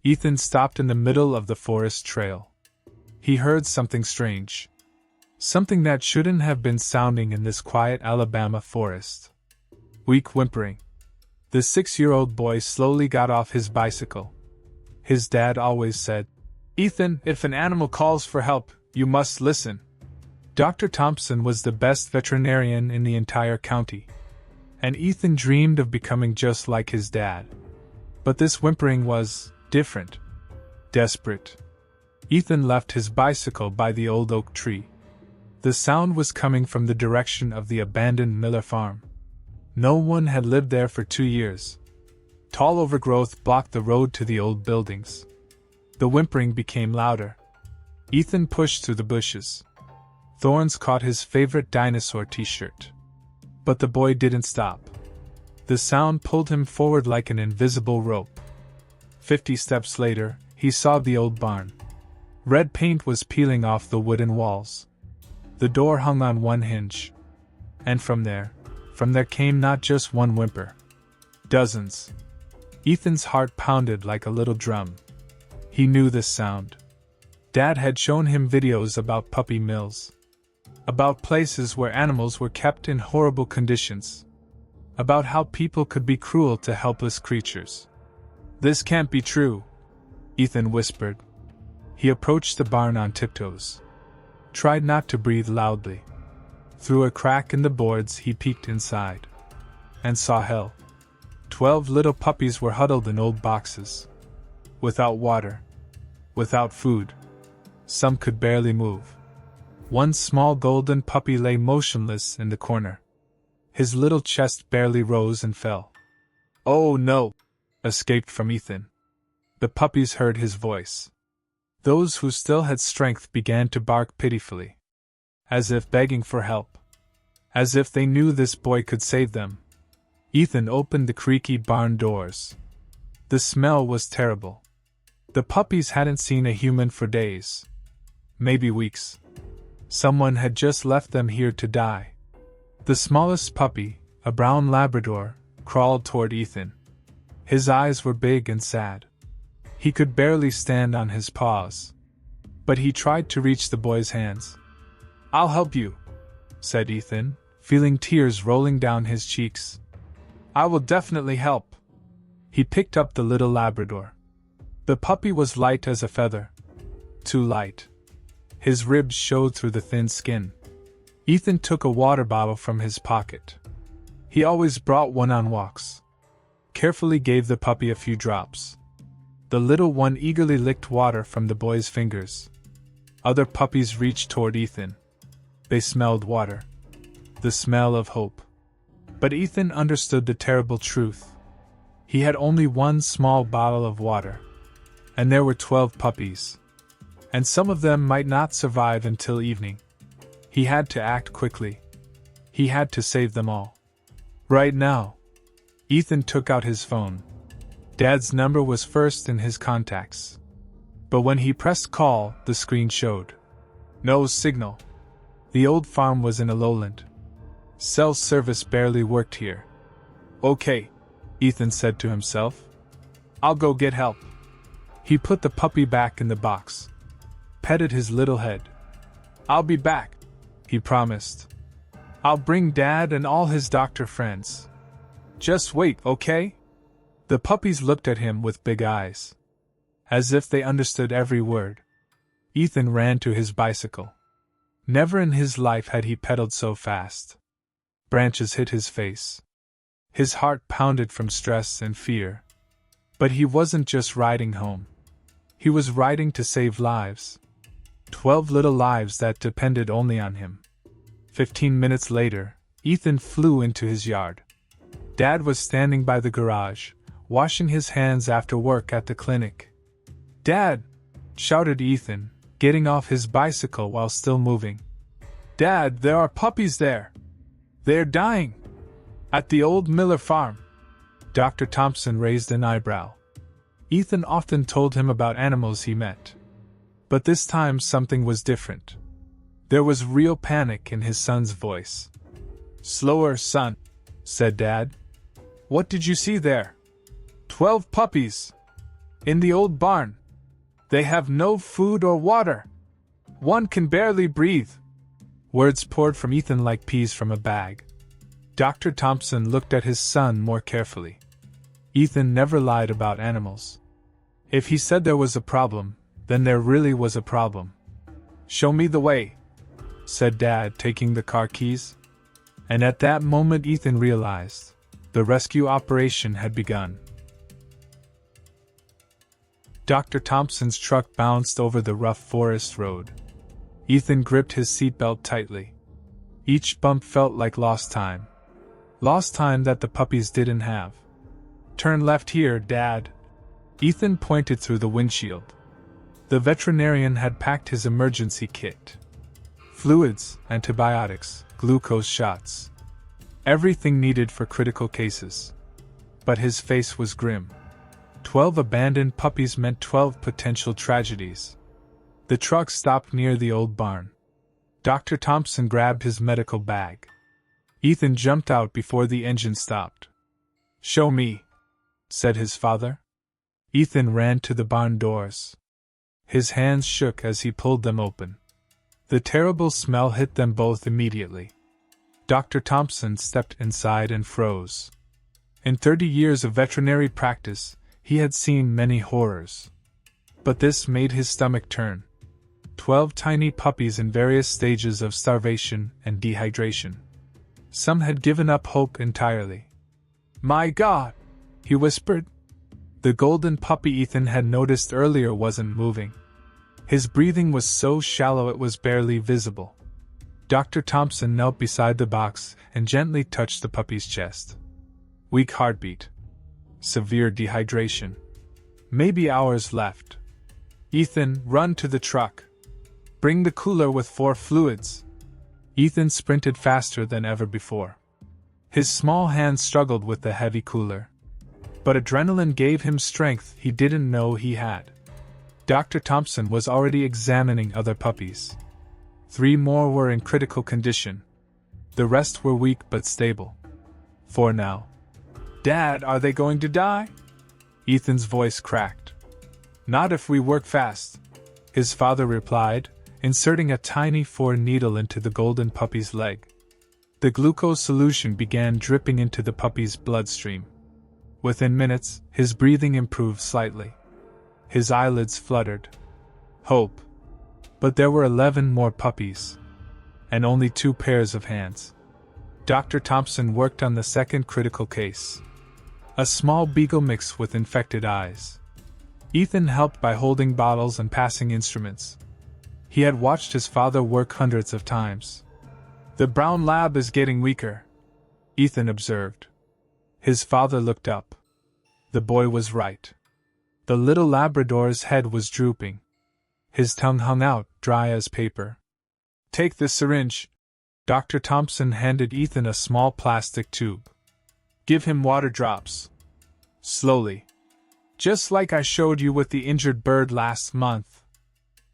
Ethan stopped in the middle of the forest trail. He heard something strange. Something that shouldn't have been sounding in this quiet Alabama forest. Weak whimpering. The 6-year-old boy slowly got off his bicycle. His dad always said, "Ethan, if an animal calls for help, you must listen." Dr. Thompson was the best veterinarian in the entire county, and Ethan dreamed of becoming just like his dad. But this whimpering was different. Desperate. Ethan left his bicycle by the old oak tree. The sound was coming from the direction of the abandoned Miller farm. No one had lived there for 2 years. Tall overgrowth blocked the road to the old buildings. The whimpering became louder. Ethan pushed through the bushes. Thorns caught his favorite dinosaur t-shirt. But the boy didn't stop. The sound pulled him forward like an invisible rope. 50 steps later, he saw the old barn. Red paint was peeling off the wooden walls. The door hung on one hinge. And from there came not just one whimper. Dozens. Ethan's heart pounded like a little drum. He knew this sound. Dad had shown him videos about puppy mills. About places where animals were kept in horrible conditions. About how people could be cruel to helpless creatures. "This can't be true," Ethan whispered. He approached the barn on tiptoes. Tried not to breathe loudly. Through a crack in the boards he peeked inside. And saw hell. 12 little puppies were huddled in old boxes. Without water. Without food. Some could barely move. One small golden puppy lay motionless in the corner. His little chest barely rose and fell. "Oh no!" escaped from Ethan. The puppies heard his voice. Those who still had strength began to bark pitifully. As if begging for help. As if they knew this boy could save them. Ethan opened the creaky barn doors. The smell was terrible. The puppies hadn't seen a human for days. Maybe weeks. Someone had just left them here to die. The smallest puppy, a brown Labrador, crawled toward Ethan. His eyes were big and sad. He could barely stand on his paws. But he tried to reach the boy's hands. "I'll help you," said Ethan, feeling tears rolling down his cheeks. "I will definitely help." He picked up the little Labrador. The puppy was light as a feather. Too light. His ribs showed through the thin skin. Ethan took a water bottle from his pocket. He always brought one on walks. Carefully gave the puppy a few drops. The little one eagerly licked water from the boy's fingers. Other puppies reached toward Ethan. They smelled water. The smell of hope. But Ethan understood the terrible truth. He had only one small bottle of water. And there were 12 puppies. And some of them might not survive until evening. He had to act quickly. He had to save them all. Right now. Ethan took out his phone. Dad's number was first in his contacts. But when he pressed call, the screen showed no signal. The old farm was in a lowland. Cell service barely worked here. "Okay," Ethan said to himself. "I'll go get help." He put the puppy back in the box. Petted his little head. "I'll be back," he promised. "I'll bring Dad and all his doctor friends. Just wait, okay?" The puppies looked at him with big eyes. As if they understood every word. Ethan ran to his bicycle. Never in his life had he pedaled so fast. Branches hit his face. His heart pounded from stress and fear. But he wasn't just riding home. He was riding to save lives. 12 little lives that depended only on him. 15 minutes later, Ethan flew into his yard. Dad was standing by the garage, washing his hands after work at the clinic. "Dad!" shouted Ethan, getting off his bicycle while still moving. "Dad, there are puppies there! They're dying! At the old Miller farm!" Dr. Thompson raised an eyebrow. Ethan often told him about animals he met. But this time something was different. There was real panic in his son's voice. "Slower, son," said Dad. "What did you see there?" 12 puppies! In the old barn. They have no food or water. One can barely breathe. Words poured from Ethan like peas from a bag. Dr. Thompson looked at his son more carefully. Ethan never lied about animals. If he said there was a problem, then there really was a problem. "Show me the way," said Dad, taking the car keys. And at that moment Ethan realized the rescue operation had begun. Dr. Thompson's truck bounced over the rough forest road. Ethan gripped his seatbelt tightly. Each bump felt like lost time. Lost time that the puppies didn't have. "Turn left here, Dad." Ethan pointed through the windshield. The veterinarian had packed his emergency kit. Fluids, antibiotics, glucose shots. Everything needed for critical cases. But his face was grim. 12 abandoned puppies meant 12 potential tragedies. The truck stopped near the old barn. Dr. Thompson grabbed his medical bag. Ethan jumped out before the engine stopped. "Show me," said his father. Ethan ran to the barn doors. His hands shook as he pulled them open. The terrible smell hit them both immediately. Dr. Thompson stepped inside and froze. In 30 years of veterinary practice, he had seen many horrors. But this made his stomach turn. 12 tiny puppies in various stages of starvation and dehydration. Some had given up hope entirely. "My God!" he whispered. The golden puppy Ethan had noticed earlier wasn't moving. His breathing was so shallow it was barely visible. Dr. Thompson knelt beside the box and gently touched the puppy's chest. Weak heartbeat. Severe dehydration. Maybe hours left. "Ethan, run to the truck. Bring the cooler with 4 fluids." Ethan sprinted faster than ever before. His small hands struggled with the heavy cooler. But adrenaline gave him strength he didn't know he had. Dr. Thompson was already examining other puppies. 3 more were in critical condition. The rest were weak but stable. 4 now. "Dad, are they going to die?" Ethan's voice cracked. "Not if we work fast," his father replied, inserting a tiny 4 needle into the golden puppy's leg. The glucose solution began dripping into the puppy's bloodstream. Within minutes, his breathing improved slightly. His eyelids fluttered. Hope. But there were 11 more puppies. And only 2 pairs of hands. Dr. Thompson worked on the second critical case. A small beagle mix with infected eyes. Ethan helped by holding bottles and passing instruments. He had watched his father work hundreds of times. "The brown lab is getting weaker," Ethan observed. His father looked up. The boy was right. The little Labrador's head was drooping. His tongue hung out, dry as paper. "Take this syringe." Dr. Thompson handed Ethan a small plastic tube. "Give him water drops. Slowly. Just like I showed you with the injured bird last month."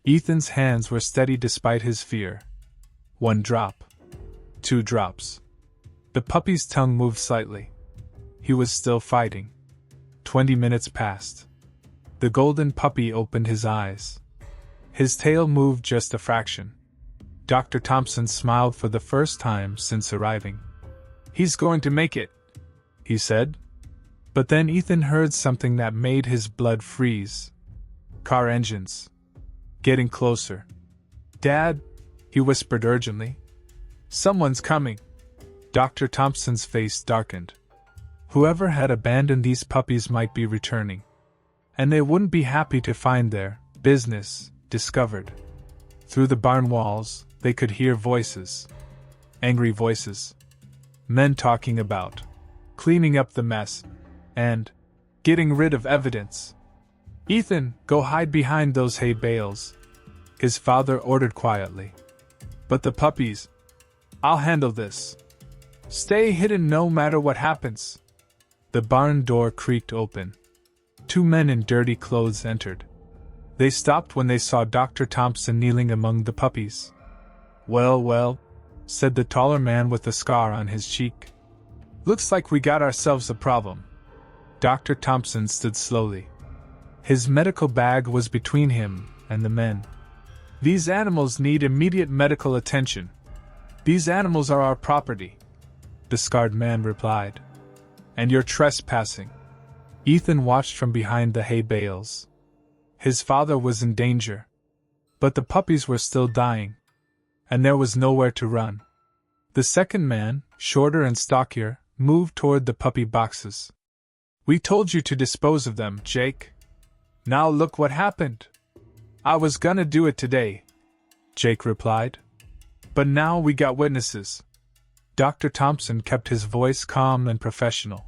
Ethan's hands were steady despite his fear. 1 drop. 2 drops. The puppy's tongue moved slightly. He was still fighting. 20 minutes passed. The golden puppy opened his eyes. His tail moved just a fraction. Dr. Thompson smiled for the first time since arriving. "He's going to make it," he said. But then Ethan heard something that made his blood freeze. Car engines. Getting closer. "Dad," he whispered urgently. "Someone's coming." Dr. Thompson's face darkened. Whoever had abandoned these puppies might be returning. And they wouldn't be happy to find their business discovered. Through the barn walls, they could hear voices. Angry voices. Men talking about cleaning up the mess and getting rid of evidence. "Ethan, go hide behind those hay bales," his father ordered quietly. "But the puppies, I'll handle this. Stay hidden no matter what happens." The barn door creaked open. 2 men in dirty clothes entered. They stopped when they saw Dr. Thompson kneeling among the puppies. Well, said the taller man with a scar on his cheek. "Looks like we got ourselves a problem." Dr. Thompson stood slowly. His medical bag was between him and the men. "These animals need immediate medical attention. These animals are our property," the scarred man replied. "And you're trespassing." Ethan watched from behind the hay bales. His father was in danger. But the puppies were still dying. And there was nowhere to run. The second man, shorter and stockier, moved toward the puppy boxes. "We told you to dispose of them, Jake. Now look what happened." "I was gonna do it today," Jake replied. "But now we got witnesses." Dr. Thompson kept his voice calm and professional.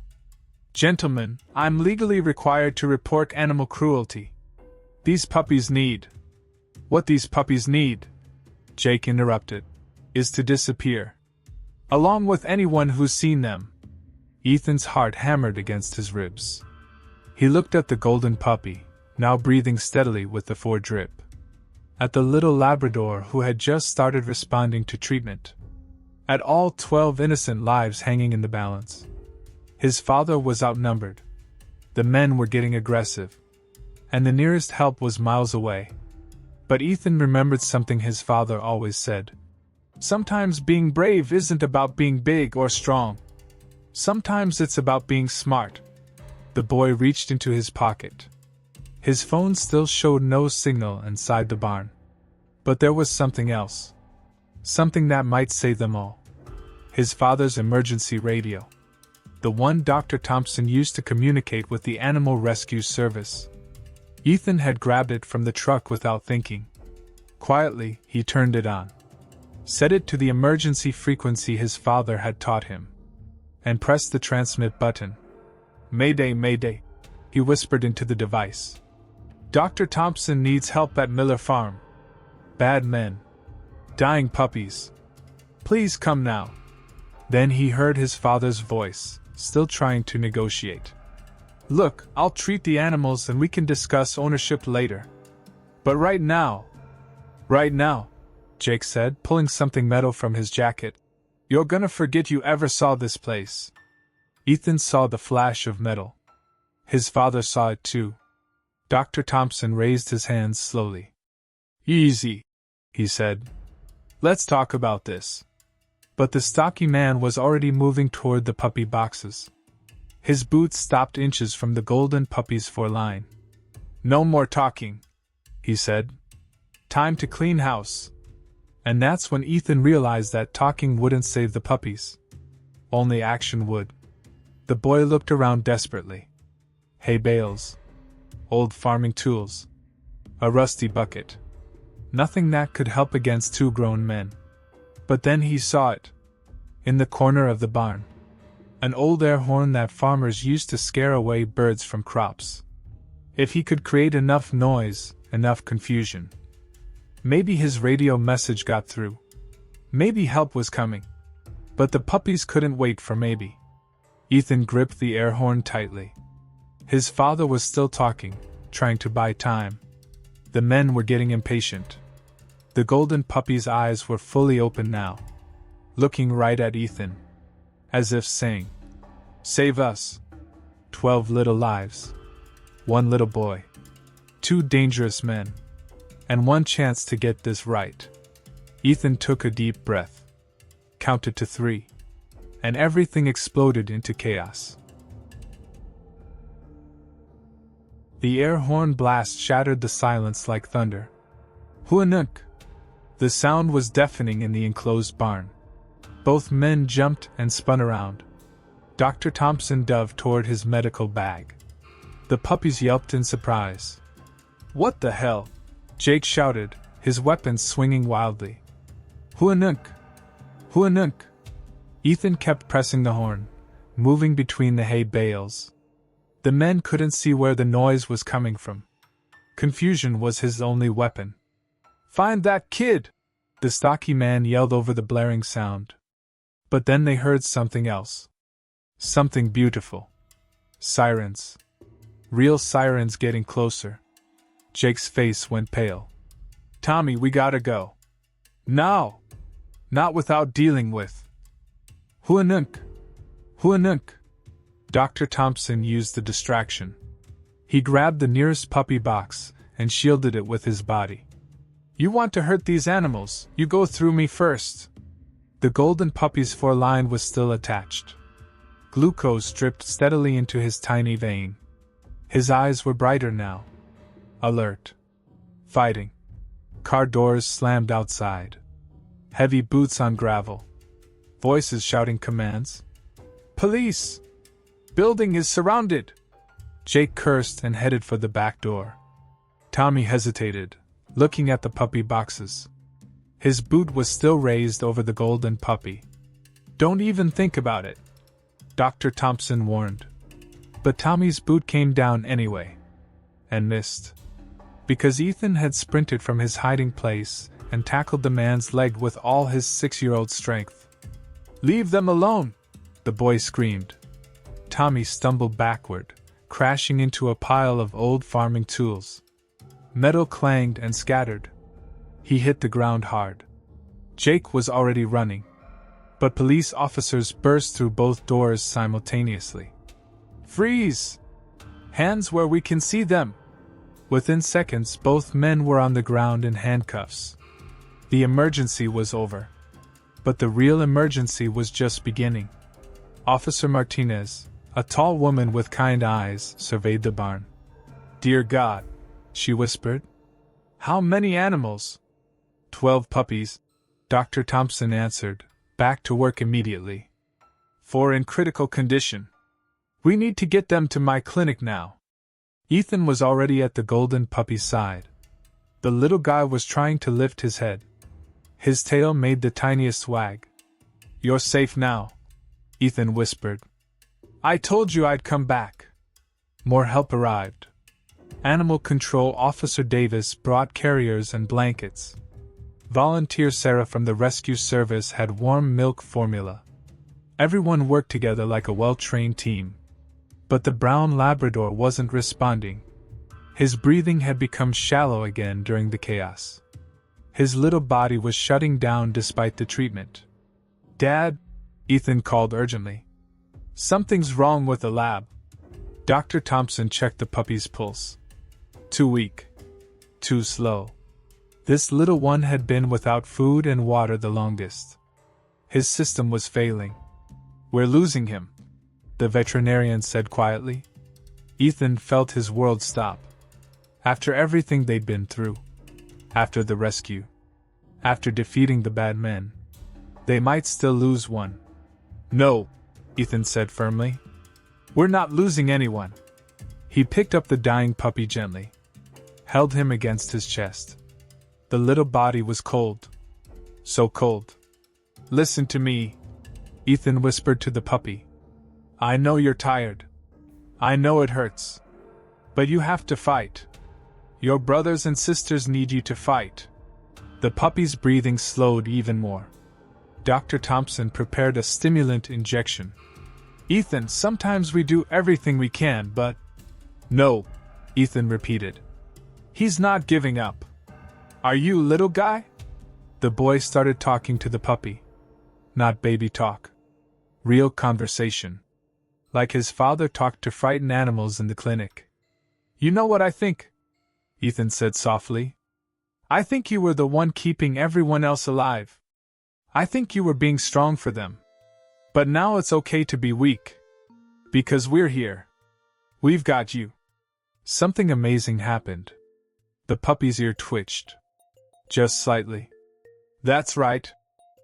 "Gentlemen, I'm legally required to report animal cruelty. These puppies need—" "What these puppies need," Jake interrupted, "is to disappear. Along with anyone who's seen them." Ethan's heart hammered against his ribs. He looked at the golden puppy, now breathing steadily with the foredrip. At the little Labrador who had just started responding to treatment. At all 12 innocent lives hanging in the balance. His father was outnumbered. The men were getting aggressive. And the nearest help was miles away. But Ethan remembered something his father always said. "Sometimes being brave isn't about being big or strong. Sometimes it's about being smart." The boy reached into his pocket. His phone still showed no signal inside the barn. But there was something else. Something that might save them all. His father's emergency radio. The one Dr. Thompson used to communicate with the Animal Rescue Service. Ethan had grabbed it from the truck without thinking. Quietly, he turned it on. Set it to the emergency frequency his father had taught him. And pressed the transmit button. "Mayday, Mayday," he whispered into the device. "Dr. Thompson needs help at Miller Farm. Bad men. Dying puppies. Please come now." Then he heard his father's voice, still trying to negotiate. "Look, I'll treat the animals and we can discuss ownership later. But right now," Jake said, pulling something metal from his jacket, "you're gonna forget you ever saw this place." Ethan saw the flash of metal. His father saw it too. Dr. Thompson raised his hands slowly. "Easy," he said. "Let's talk about this." But the stocky man was already moving toward the puppy boxes. His boots stopped inches from the golden puppy's foreline. "No more talking," he said. "Time to clean house." And that's when Ethan realized that talking wouldn't save the puppies. Only action would. The boy looked around desperately. Hay bales. Old farming tools. A rusty bucket. Nothing that could help against 2 grown men. But then he saw it. In the corner of the barn. An old air horn that farmers used to scare away birds from crops. If he could create enough noise, enough confusion. Maybe his radio message got through. Maybe help was coming. But the puppies couldn't wait for maybe. Ethan gripped the air horn tightly. His father was still talking, trying to buy time. The men were getting impatient. The golden puppy's eyes were fully open now. Looking right at Ethan. As if saying, "Save us." 12 little lives. 1 little boy. 2 dangerous men. And 1 chance to get this right. Ethan took a deep breath. Counted to 3. And everything exploded into chaos. The air horn blast shattered the silence like thunder. Huanuk! The sound was deafening in the enclosed barn. Both men jumped and spun around. Dr. Thompson dove toward his medical bag. The puppies yelped in surprise. "What the hell?" Jake shouted, his weapons swinging wildly. "Huanuk! Huanuk!" Ethan kept pressing the horn, moving between the hay bales. The men couldn't see where the noise was coming from. Confusion was his only weapon. "Find that kid!" the stocky man yelled over the blaring sound. But then they heard something else. Something beautiful. Sirens. Real sirens getting closer. Jake's face went pale. "Tommy, we gotta go." "Now! Not without dealing with." "Huanuk! Huanuk!" Dr. Thompson used the distraction. He grabbed the nearest puppy box and shielded it with his body. You want to hurt these animals, you go through me first. The golden puppy's foreline was still attached. Glucose dripped steadily into his tiny vein. His eyes were brighter now. Alert. Fighting. Car doors slammed outside. Heavy boots on gravel. Voices shouting commands. Police! Building is surrounded! Jake cursed and headed for the back door. Tommy hesitated, looking at the puppy boxes. His boot was still raised over the golden puppy. Don't even think about it, Dr. Thompson warned. But Tommy's boot came down anyway. And missed. Because Ethan had sprinted from his hiding place and tackled the man's leg with all his 6-year-old strength. Leave them alone! The boy screamed. Tommy stumbled backward, crashing into a pile of old farming tools. Metal clanged and scattered. He hit the ground hard. Jake was already running. But police officers burst through both doors simultaneously. Freeze! Hands where we can see them! Within seconds, both men were on the ground in handcuffs. The emergency was over. But the real emergency was just beginning. Officer Martinez, a tall woman with kind eyes, surveyed the barn. Dear God, she whispered. How many animals? 12 puppies, Dr. Thompson answered, back to work immediately. 4 in critical condition. We need to get them to my clinic now. Ethan was already at the golden puppy's side. The little guy was trying to lift his head. His tail made the tiniest wag. You're safe now, Ethan whispered. I told you I'd come back. More help arrived. Animal Control Officer Davis brought carriers and blankets. Volunteer Sarah from the rescue service had warm milk formula. Everyone worked together like a well-trained team. But the brown Labrador wasn't responding. His breathing had become shallow again during the chaos. His little body was shutting down despite the treatment. Dad, Ethan called urgently. Something's wrong with the lab. Dr. Thompson checked the puppy's pulse. Too weak. Too slow. This little one had been without food and water the longest. His system was failing. We're losing him, the veterinarian said quietly. Ethan felt his world stop. After everything they'd been through. After the rescue. After defeating the bad men. They might still lose one. No, Ethan said firmly. We're not losing anyone. He picked up the dying puppy gently. Held him against his chest. The little body was cold. So cold. Listen to me, Ethan whispered to the puppy. I know you're tired. I know it hurts. But you have to fight. Your brothers and sisters need you to fight. The puppy's breathing slowed even more. Dr. Thompson prepared a stimulant injection. Ethan, sometimes we do everything we can, but... No, Ethan repeated. He's not giving up. Are you, little guy? The boy started talking to the puppy. Not baby talk. Real conversation. Like his father talked to frightened animals in the clinic. You know what I think? Ethan said softly. I think you were the one keeping everyone else alive. I think you were being strong for them. But now it's okay to be weak. Because we're here. We've got you. Something amazing happened. The puppy's ear twitched. Just slightly. That's right,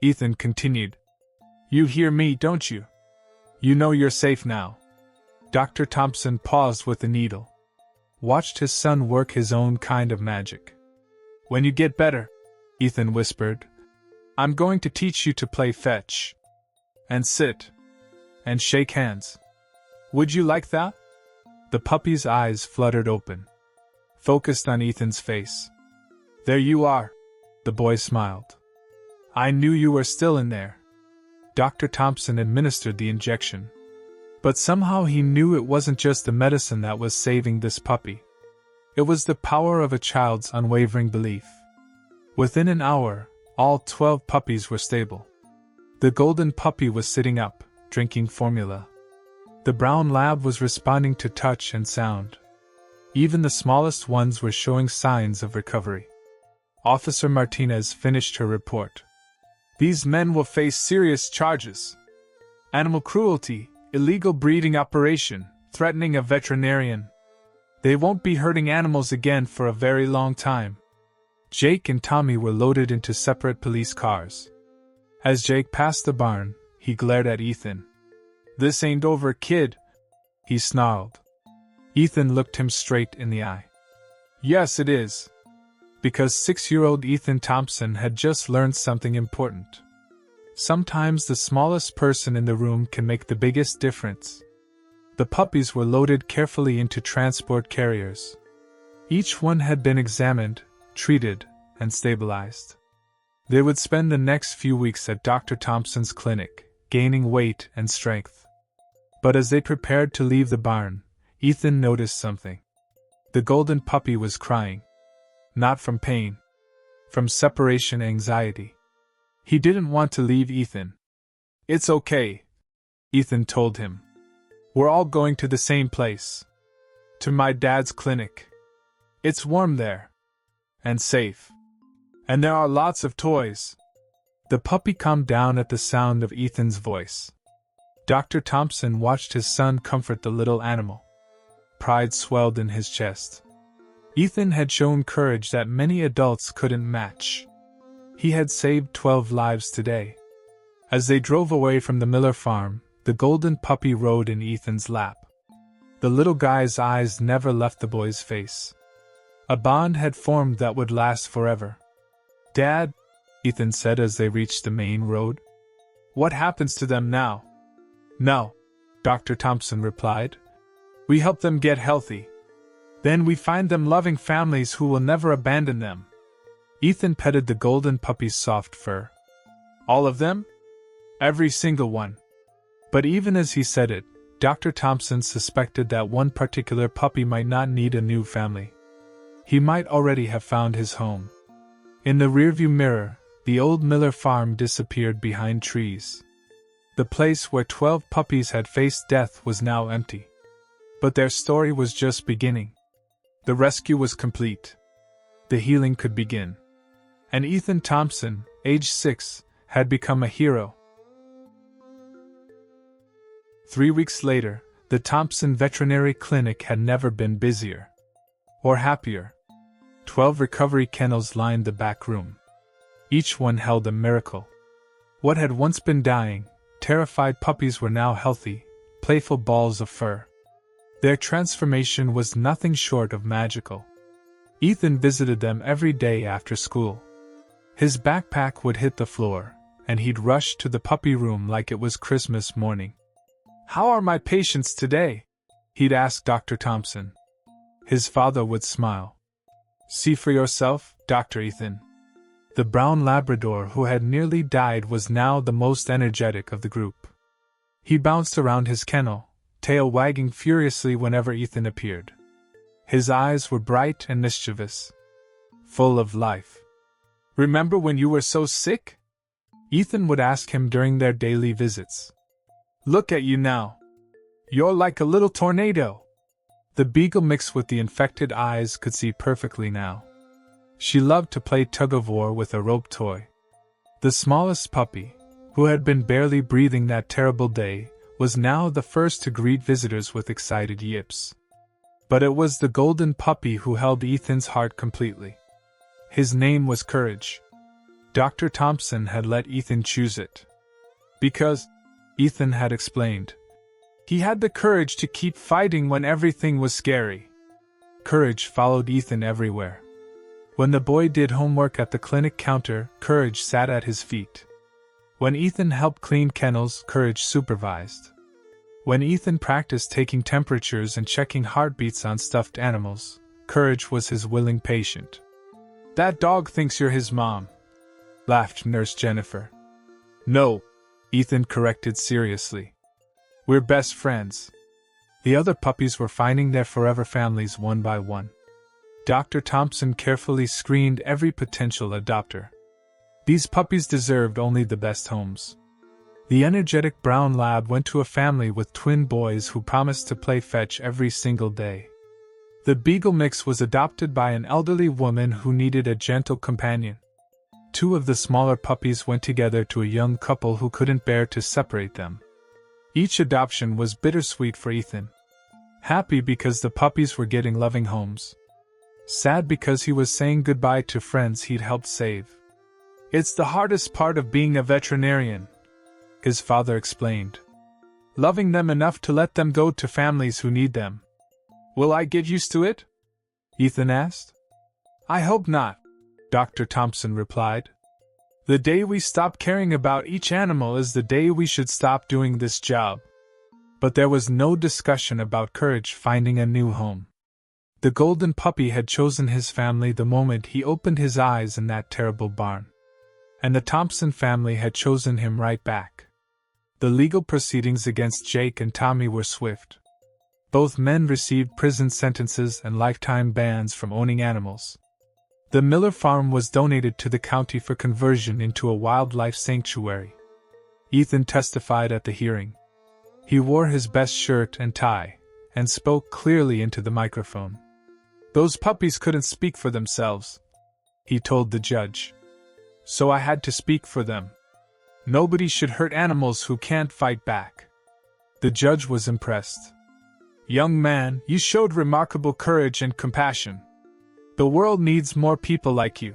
Ethan continued. You hear me, don't you? You know you're safe now. Dr. Thompson paused with the needle. Watched his son work his own kind of magic. When you get better, Ethan whispered, I'm going to teach you to play fetch. And sit. And shake hands. Would you like that? The puppy's eyes fluttered open. Focused on Ethan's face. There you are, the boy smiled. I knew you were still in there. Dr. Thompson administered the injection. But somehow he knew it wasn't just the medicine that was saving this puppy. It was the power of a child's unwavering belief. Within an hour, all 12 puppies were stable. The golden puppy was sitting up, drinking formula. The brown lab was responding to touch and sound. Even the smallest ones were showing signs of recovery. Officer Martinez finished her report. These men will face serious charges. Animal cruelty, illegal breeding operation, threatening a veterinarian. They won't be hurting animals again for a very long time. Jake and Tommy were loaded into separate police cars. As Jake passed the barn, he glared at Ethan. "This ain't over, kid," he snarled. Ethan looked him straight in the eye. "Yes, it is." Because 6-year-old Ethan Thompson had just learned something important. Sometimes the smallest person in the room can make the biggest difference. The puppies were loaded carefully into transport carriers. Each one had been examined, treated, and stabilized. They would spend the next few weeks at Dr. Thompson's clinic, gaining weight and strength. But as they prepared to leave the barn, Ethan noticed something. The golden puppy was crying. Not from pain. From separation anxiety. He didn't want to leave Ethan. "It's okay," Ethan told him. "We're all going to the same place. To my dad's clinic. It's warm there. And safe. And there are lots of toys." The puppy calmed down at the sound of Ethan's voice. Dr. Thompson watched his son comfort the little animal. Pride swelled in his chest. Ethan had shown courage that many adults couldn't match. He had saved 12 lives today. As they drove away from the Miller farm, the golden puppy rode in Ethan's lap. The little guy's eyes never left the boy's face. A bond had formed that would last forever. "Dad," Ethan said as they reached the main road. "What happens to them now?" "No," Dr. Thompson replied. "We help them get healthy. Then we find them loving families who will never abandon them." Ethan petted the golden puppy's soft fur. "All of them?" "Every single one." But even as he said it, Dr. Thompson suspected that one particular puppy might not need a new family. He might already have found his home. In the rearview mirror, the old Miller farm disappeared behind trees. The place where 12 puppies had faced death was now empty. But their story was just beginning. The rescue was complete. The healing could begin. And Ethan Thompson, age 6, had become a hero. 3 weeks later, the Thompson Veterinary Clinic had never been busier. Or happier. 12 recovery kennels lined the back room. Each one held a miracle. What had once been dying, terrified puppies were now healthy, playful balls of fur. Their transformation was nothing short of magical. Ethan visited them every day after school. His backpack would hit the floor, and he'd rush to the puppy room like it was Christmas morning. "How are my patients today?" he'd ask Dr. Thompson. His father would smile. "See for yourself, Dr. Ethan." The brown Labrador who had nearly died was now the most energetic of the group. He bounced around his kennel, tail wagging furiously whenever Ethan appeared. His eyes were bright and mischievous. Full of life. "Remember when you were so sick?" Ethan would ask him during their daily visits. "Look at you now. You're like a little tornado." The beagle mixed with the infected eyes could see perfectly now. She loved to play tug-of-war with a rope toy. The smallest puppy, who had been barely breathing that terrible day, was now the first to greet visitors with excited yips. But it was the golden puppy who held Ethan's heart completely. His name was Courage. Dr. Thompson had let Ethan choose it. Because, Ethan had explained, he had the courage to keep fighting when everything was scary. Courage followed Ethan everywhere. When the boy did homework at the clinic counter, Courage sat at his feet. When Ethan helped clean kennels, Courage supervised. When Ethan practiced taking temperatures and checking heartbeats on stuffed animals, Courage was his willing patient. "That dog thinks you're his mom," laughed Nurse Jennifer. "No," Ethan corrected seriously. "We're best friends." The other puppies were finding their forever families one by one. Dr. Thompson carefully screened every potential adopter. These puppies deserved only the best homes. The energetic brown lab went to a family with twin boys who promised to play fetch every single day. The Beagle mix was adopted by an elderly woman who needed a gentle companion. 2 of the smaller puppies went together to a young couple who couldn't bear to separate them. Each adoption was bittersweet for Ethan. Happy because the puppies were getting loving homes. Sad because he was saying goodbye to friends he'd helped save. "It's the hardest part of being a veterinarian," his father explained. "Loving them enough to let them go to families who need them." "Will I get used to it?" Ethan asked. "I hope not," Dr. Thompson replied. "The day we stop caring about each animal is the day we should stop doing this job." But there was no discussion about Courage finding a new home. The golden puppy had chosen his family the moment he opened his eyes in that terrible barn. And the Thompson family had chosen him right back. The legal proceedings against Jake and Tommy were swift. Both men received prison sentences and lifetime bans from owning animals. The Miller farm was donated to the county for conversion into a wildlife sanctuary. Ethan testified at the hearing. He wore his best shirt and tie, and spoke clearly into the microphone. "Those puppies couldn't speak for themselves," he told the judge. "So I had to speak for them. Nobody should hurt animals who can't fight back." The judge was impressed. "Young man, you showed remarkable courage and compassion. The world needs more people like you."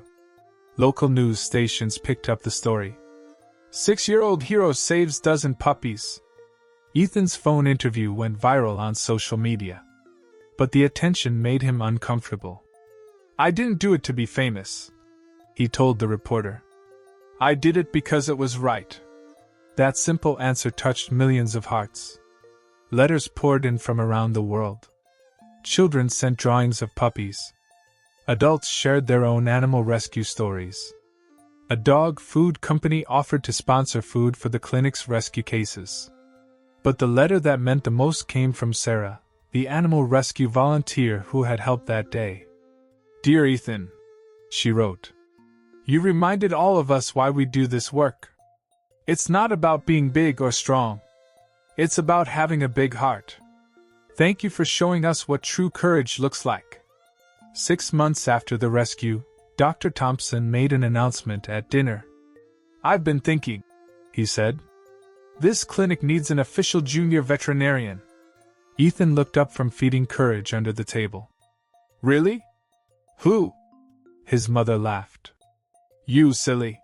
Local news stations picked up the story. 6-year-old hero saves dozen puppies. Ethan's phone interview went viral on social media. But the attention made him uncomfortable. "I didn't do it to be famous," he told the reporter. "I did it because it was right." That simple answer touched millions of hearts. Letters poured in from around the world. Children sent drawings of puppies. Adults shared their own animal rescue stories. A dog food company offered to sponsor food for the clinic's rescue cases. But the letter that meant the most came from Sarah, the animal rescue volunteer who had helped that day. "Dear Ethan," she wrote, "you reminded all of us why we do this work. It's not about being big or strong. It's about having a big heart. Thank you for showing us what true courage looks like." 6 months after the rescue, Dr. Thompson made an announcement at dinner. "I've been thinking," he said. "This clinic needs an official junior veterinarian." Ethan looked up from feeding Courage under the table. "Really? Who?" His mother laughed. "You, silly.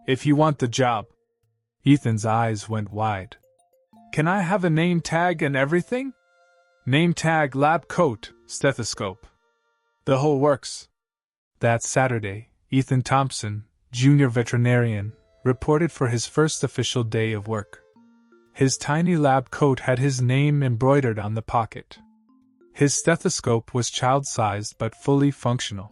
If you want the job." Ethan's eyes went wide. "Can I have a name tag and everything?" "Name tag, lab coat, stethoscope. The whole works." That Saturday, Ethan Thompson, junior veterinarian, reported for his first official day of work. His tiny lab coat had his name embroidered on the pocket. His stethoscope was child-sized but fully functional.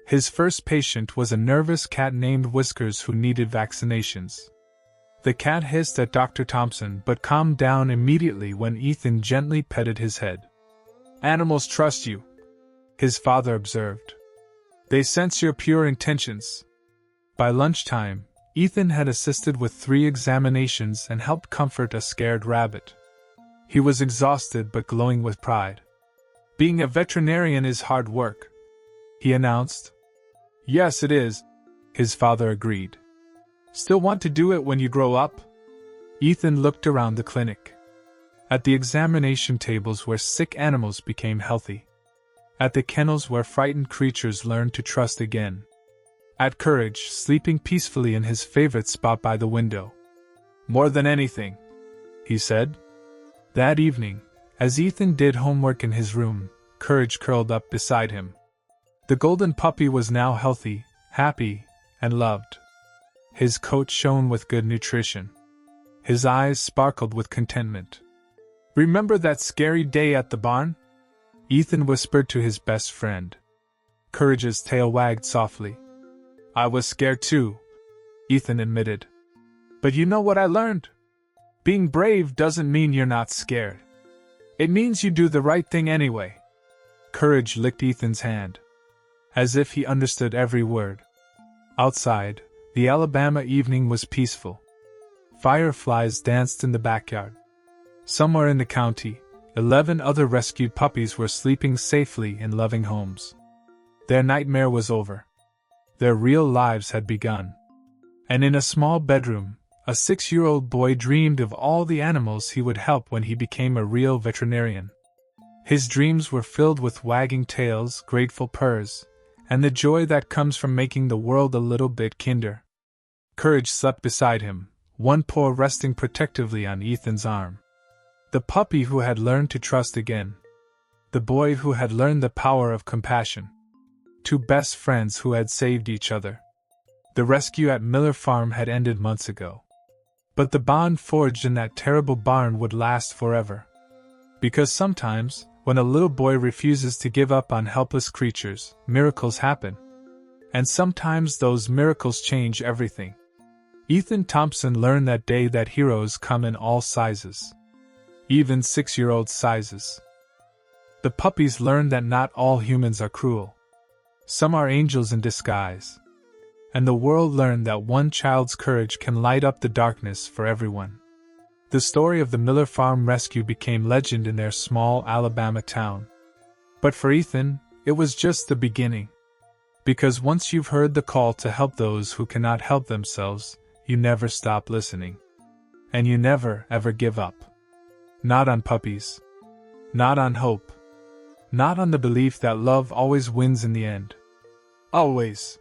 His first patient was a nervous cat named Whiskers who needed vaccinations. The cat hissed at Dr. Thompson but calmed down immediately when Ethan gently petted his head. "Animals trust you," his father observed. "They sense your pure intentions." By lunchtime, Ethan had assisted with 3 examinations and helped comfort a scared rabbit. He was exhausted but glowing with pride. "Being a veterinarian is hard work," he announced. "Yes, it is," his father agreed. "Still want to do it when you grow up?" Ethan looked around the clinic. At the examination tables where sick animals became healthy. At the kennels where frightened creatures learned to trust again. At Courage, sleeping peacefully in his favorite spot by the window. "More than anything," he said. That evening, as Ethan did homework in his room, Courage curled up beside him. The golden puppy was now healthy, happy, and loved. His coat shone with good nutrition. His eyes sparkled with contentment. "Remember that scary day at the barn?" Ethan whispered to his best friend. Courage's tail wagged softly. "I was scared too," Ethan admitted. "But you know what I learned? Being brave doesn't mean you're not scared. It means you do the right thing anyway." Courage licked Ethan's hand, as if he understood every word. Outside, the Alabama evening was peaceful. Fireflies danced in the backyard. Somewhere in the county, 11 other rescued puppies were sleeping safely in loving homes. Their nightmare was over. Their real lives had begun. And in a small bedroom, a 6-year-old boy dreamed of all the animals he would help when he became a real veterinarian. His dreams were filled with wagging tails, grateful purrs, and the joy that comes from making the world a little bit kinder. Courage slept beside him, one paw resting protectively on Ethan's arm. The puppy who had learned to trust again. The boy who had learned the power of compassion. Two best friends who had saved each other. The rescue at Miller Farm had ended months ago. But the bond forged in that terrible barn would last forever. Because sometimes, when a little boy refuses to give up on helpless creatures, miracles happen. And sometimes those miracles change everything. Ethan Thompson learned that day that heroes come in all sizes. Even 6-year-old sizes. The puppies learned that not all humans are cruel. Some are angels in disguise. And the world learned that one child's courage can light up the darkness for everyone. The story of the Miller Farm rescue became legend in their small Alabama town. But for Ethan, it was just the beginning. Because once you've heard the call to help those who cannot help themselves, you never stop listening. And you never, ever give up. Not on puppies. Not on hope. Not on the belief that love always wins in the end. Always.